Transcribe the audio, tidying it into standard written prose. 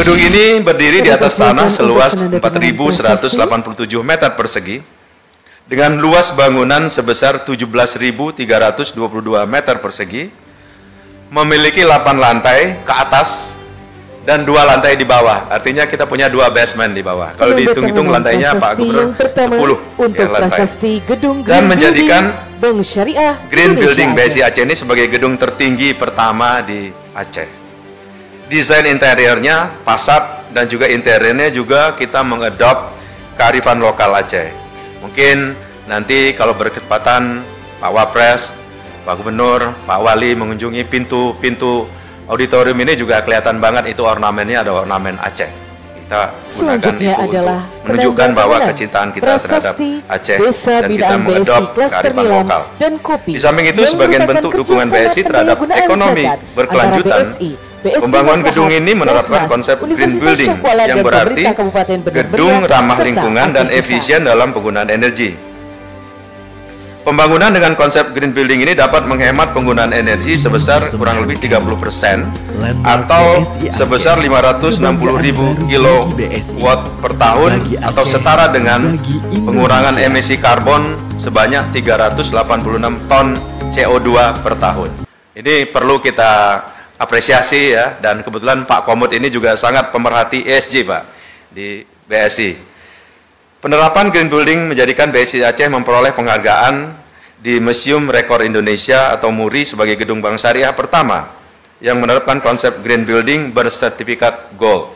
Gedung ini berdiri di atas tanah seluas 4.187 meter persegi dengan luas bangunan sebesar 17.322 meter persegi, memiliki 8 lantai ke atas dan 2 lantai di bawah. Artinya kita punya 2 basement di bawah. Kalau dihitung-hitung lantainya Pak Gubernur 10 untuk prasasti gedung dan menjadikan Bank Syariah Green Building BSI Aceh ini sebagai gedung tertinggi pertama di Aceh. Desain interiornya, fasad dan juga interiornya juga kita mengadop kearifan lokal Aceh. Mungkin nanti kalau berkesempatan Pak Wapres, Pak Gubernur, Pak Wali mengunjungi pintu-pintu auditorium ini juga kelihatan banget itu ornamennya ada ornamen Aceh. Kita gunakan itu untuk menunjukkan bahwa kecintaan kita terhadap Aceh dan kita mengadop kearifan lokal. Di samping itu sebagai bentuk dukungan BSI terhadap ekonomi berkelanjutan, pembangunan gedung ini menerapkan konsep green building yang berarti gedung ramah lingkungan dan efisien dalam penggunaan energi. Pembangunan dengan konsep green building ini dapat menghemat penggunaan energi sebesar kurang lebih 30% atau sebesar 560.000 kilowatt per tahun atau setara dengan pengurangan emisi karbon sebanyak 386 ton CO2 per tahun. Ini perlu kita apresiasi ya, dan kebetulan Pak Komut ini juga sangat pemerhati ESG Pak di BSI. Penerapan Green Building menjadikan BSI Aceh memperoleh penghargaan di Museum Rekor Indonesia atau MURI sebagai gedung bank syariah pertama yang menerapkan konsep Green Building bersertifikat Gold.